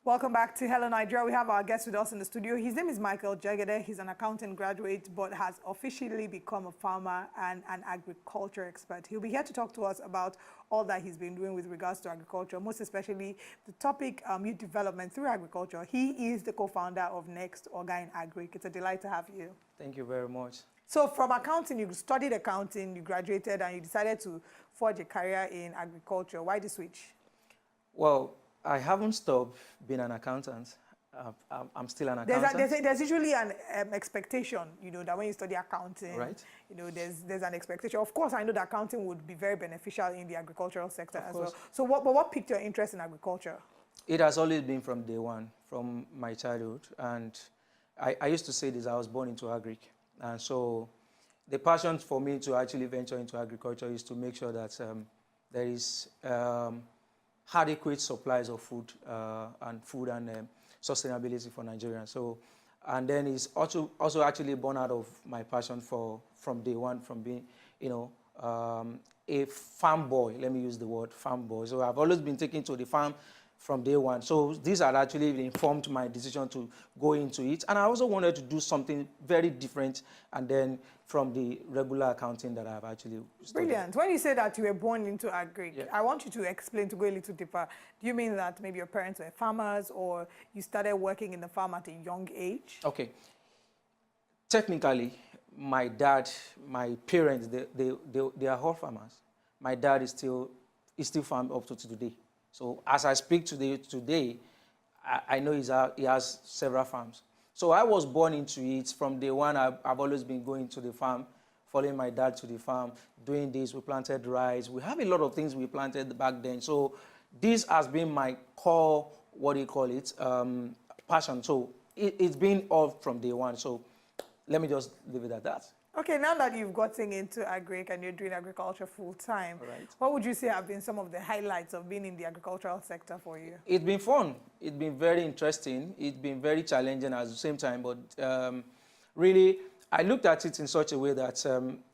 Welcome back to Hello Nigeria. We have our guest with us in the studio. His name is Michael Jegede. He's an accounting graduate, but has officially become a farmer and an agriculture expert. He'll be here to talk to us about all that he's been doing with regards to agriculture, most especially the topic youth development through agriculture. He is the co-founder of Next Orga in Agric. It's a delight to have you. Thank you very much. So from accounting, you studied accounting, you graduated, and you decided to forge a career in agriculture. Why the switch? Well, I haven't stopped being an accountant. I'm still an accountant. There's usually an expectation, that when you study accounting, right? There's an expectation. Of course, I know that accounting would be very beneficial in the agricultural sector as well. So what piqued your interest in agriculture? It has always been from day one, from my childhood. And I used to say this, I was born into Agric. And so the passion for me to actually venture into agriculture is to make sure that there is adequate supplies of food and sustainability for Nigerians. So, and then it's also actually born out of my passion from day one, from being, a farm boy. Let me use the word farm boy. So I've always been taken to the farm from day one. So these had actually informed my decision to go into it. And I also wanted to do something very different, and then from the regular accounting that I've actually studied. Brilliant. When you say that you were born into Agric, I want you to explain, to go a little deeper. Do you mean that maybe your parents were farmers, or you started working in the farm at a young age? Okay. Technically, my dad, my parents, they are all farmers. My dad is still farm up to today. So as I speak today, I know he has several farms. So I was born into it. From day one, I've always been going to the farm, following my dad to the farm, doing this. We planted rice. We have a lot of things we planted back then. So this has been my core, passion. So it's been all from day one. So let me just leave it at that. Okay, now that you've gotten into Agric and you're doing agriculture full-time, what would you say have been some of the highlights of being in the agricultural sector for you? It's been fun. It's been very interesting. It's been very challenging at the same time. But really, I looked at it in such a way that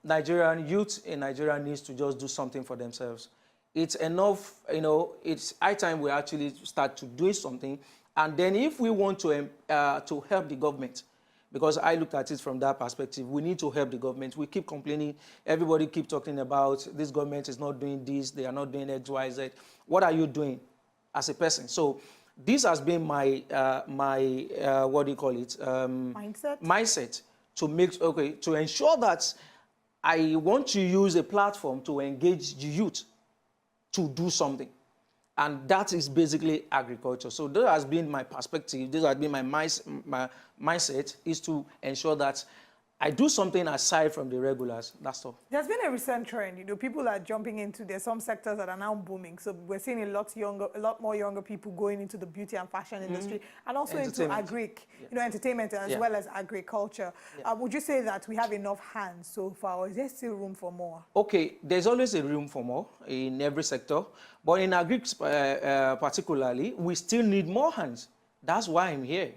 Nigerian youth in Nigeria needs to just do something for themselves. It's enough, it's high time we actually start to do something. And then if we want to help the government, because I looked at it from that perspective, we need to help the government. We keep complaining. Everybody keep talking about this government is not doing this. They are not doing X, Y, Z. What are you doing as a person? So this has been my, mindset to ensure that I want to use a platform to engage the youth to do something. And that is basically agriculture. So that has been my perspective. This has been my mindset, is to ensure that I do something aside from the regulars. That's all. There's been a recent trend. People are jumping into, there's some sectors that are now booming. So we're seeing a lot more younger people going into the beauty and fashion industry, and also into Agric, entertainment as well as agriculture. Would you say that we have enough hands so far, or is there still room for more? Okay, there's always a room for more in every sector. But in Agric particularly, we still need more hands. That's why I'm here.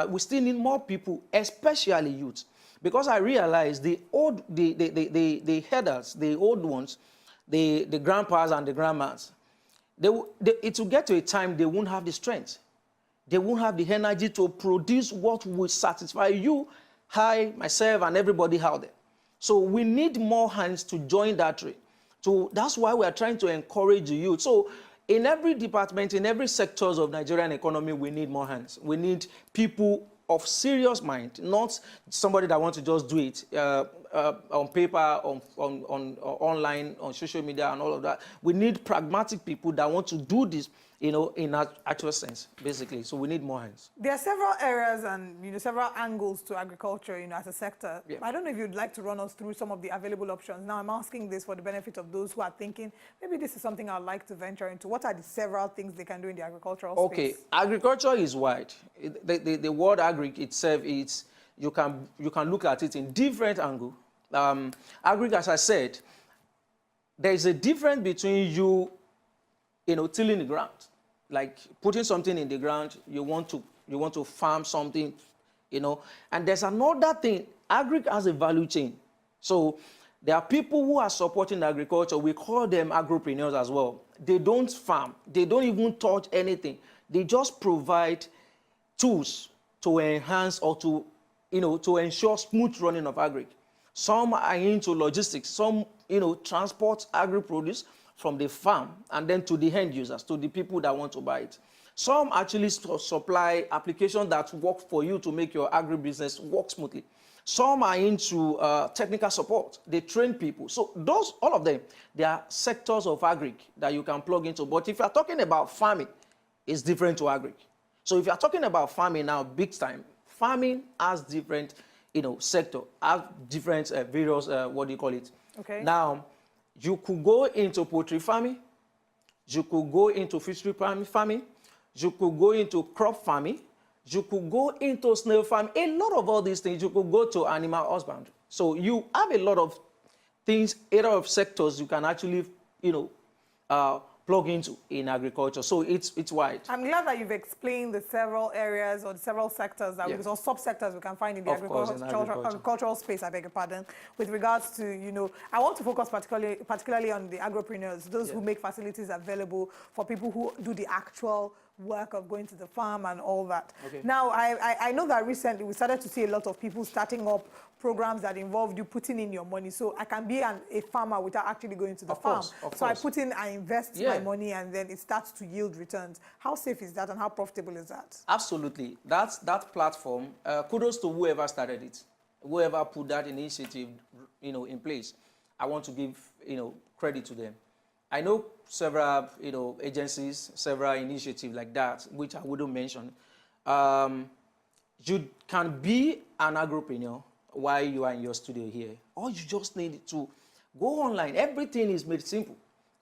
We still need more people, especially youth. Because I realize the headers, the old ones, the grandpas and the grandmas, it will get to a time they won't have the strength. They won't have the energy to produce what will satisfy you, I, myself, and everybody out there. So we need more hands to join that trade. So that's why we are trying to encourage the youth. So in every department, in every sectors of Nigerian economy, we need more hands. We need people of serious mind, not somebody that wants to just do it on paper, on online, on social media, and all of that. We need pragmatic people that want to do this, in actual sense, basically. So we need more hands. There are several areas and several angles to agriculture, as a sector. Yeah. I don't know if you'd like to run us through some of the available options. Now, I'm asking this for the benefit of those who are thinking, maybe this is something I'd like to venture into. What are the several things they can do in the agricultural space? Okay, agriculture is wide. The word agric itself, you can look at it in different angles. Agric, as I said, there is a difference between you tilling the ground, like putting something in the ground. You want to farm something, and there's another thing. Agric has a value chain. So there are people who are supporting agriculture. We call them agropreneurs as well. They don't farm. They don't even touch anything. They just provide tools to enhance or to, to ensure smooth running of Agric. Some are into logistics. Some, transport agri-produce from the farm and then to the end users, to the people that want to buy it. Some actually supply applications that work for you to make your agri-business work smoothly. Some are into technical support. They train people. So those, all of them, they are sectors of Agric that you can plug into. But if you're talking about farming, it's different to Agric. So if you're talking about farming now, big time, farming has different, sector, have different various, what do you call it? Okay. Now, you could go into poultry farming. You could go into fishery farming. You could go into crop farming. You could go into snail farm. A lot of all these things, you could go to animal husbandry. So you have a lot of things, a lot of sectors you can actually, plug into in agriculture. So it's wide. I'm glad that you've explained the several areas or the several sectors that or subsectors we can find in the agricultural space, I beg your pardon, with regards to, I want to focus particularly on the agropreneurs, those who make facilities available for people who do the actual work of going to the farm and all that. Okay. Now, I know that recently we started to see a lot of people starting up programs that involve you putting in your money. So I can be a farmer without actually going to the farm. So I put in, I invest my money, and then it starts to yield returns. How safe is that, and how profitable is that? Absolutely. That platform, kudos to whoever started it, whoever put that initiative, in place. I want to give, credit to them. I know several, agencies, several initiatives like that, which I wouldn't mention. You can be an agripreneur while you are in your studio here. Or you just need to go online. Everything is made simple.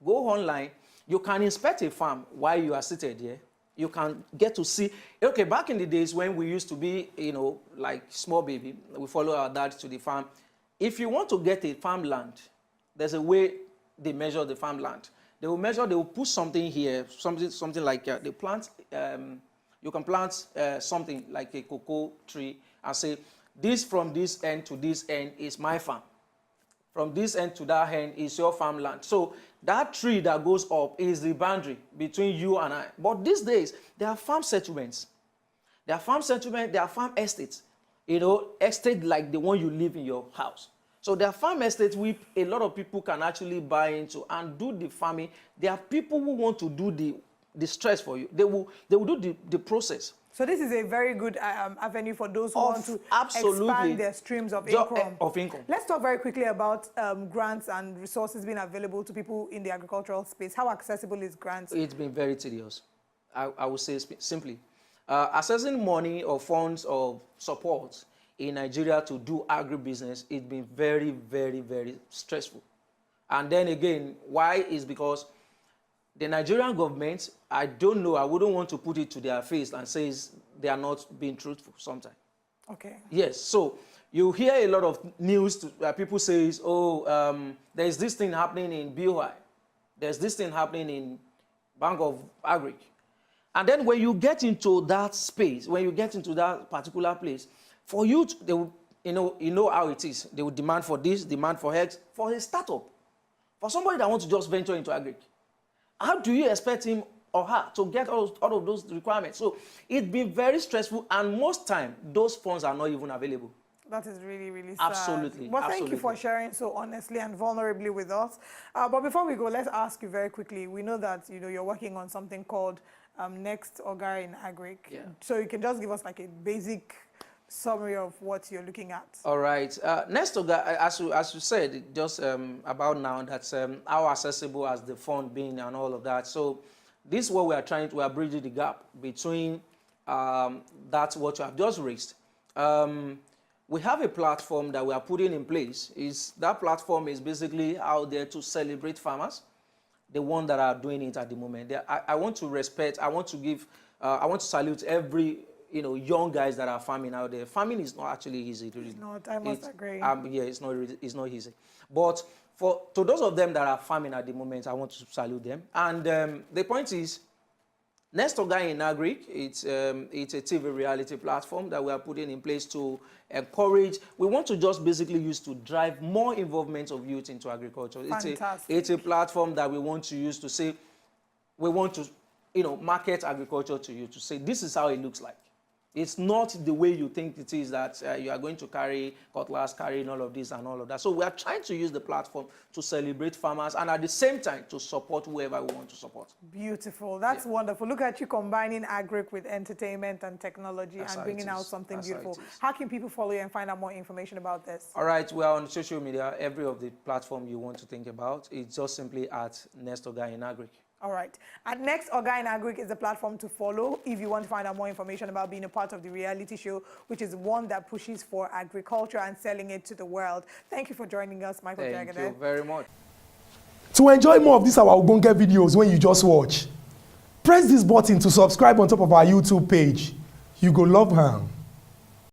Go online. You can inspect a farm while you are seated here. You can get to see. Okay, back in the days when we used to be, like small baby, we follow our dad to the farm. If you want to get a farmland, there's a way they measure the farmland. They will put something here, something like they plant, you can plant something like a cocoa tree and say, this from this end to this end is my farm. From this end to that end is your farmland. So that tree that goes up is the boundary between you and I. But these days, there are farm settlements. There are farm settlements, there are farm estates. Estate like the one you live in your house. So there are farm estates which a lot of people can actually buy into and do the farming. There are people who want to do the stress for you. They will do the process. So this is a very good avenue for those who want to expand their streams of income. Let's talk very quickly about grants and resources being available to people in the agricultural space. How accessible is grants? It's been very tedious. I would say simply. Accessing money or funds or support in Nigeria to do agribusiness, it's been very, very, very stressful. And then again, why is because the Nigerian government, I don't know, I wouldn't want to put it to their face and say they are not being truthful sometimes. Okay. Yes, so you hear a lot of news where people say, there's this thing happening in BOI. There's this thing happening in Bank of Agric. And then when you get into that space, when you get into that particular place, for you, they will, you know how it is. They will demand for this, demand for X, for a startup. For somebody that wants to just venture into Agric. How do you expect him or her to get all of those requirements? So it's been very stressful, and most time, those funds are not even available. That is really, really sad. Absolutely. Well, thank you for sharing so honestly and vulnerably with us. But before we go, let's ask you very quickly. We know that you're working on something called Next Ogar in Agric. Yeah. So you can just give us like a basic summary of what you're looking at. All right. Next Ogar, as you said, just about now, that's how accessible has the fund been and all of that. So this is what we are bridging the gap between that's what you have just raised. We have a platform that we are putting in place. That platform is basically out there to celebrate farmers, the one that are doing it at the moment. I want to respect, I want to salute every young guys that are farming out there. Farming is not actually easy. It's not, I must agree. Yeah, it's not easy. But to those of them that are farming at the moment, I want to salute them. And the point is, Next Ogar in Agric, it's a TV reality platform that we are putting in place to encourage. We want to just basically use to drive more involvement of youth into agriculture. Fantastic. It's a platform that we want to use to say, we want to, market agriculture to you, to say this is how it looks like. It's not the way you think it is, that you are going to carry cutlass, carrying all of this and all of that. So we are trying to use the platform to celebrate farmers and at the same time to support whoever we want to support. Beautiful. That's wonderful. Look at you combining Agric with entertainment and technology and bringing out something beautiful. How can people follow you and find out more information about this? All right. We are on social media. Every of the platform you want to think about, it's just simply at Next Oga in Agric. All right. At Next Oga in Agric is a platform to follow if you want to find out more information about being a part of the reality show, which is one that pushes for agriculture and selling it to the world. Thank you for joining us, Michael Jagade. Thank you very much. To enjoy more of these our Ogbonge videos when you just watch, press this button to subscribe on top of our YouTube page. You go love am.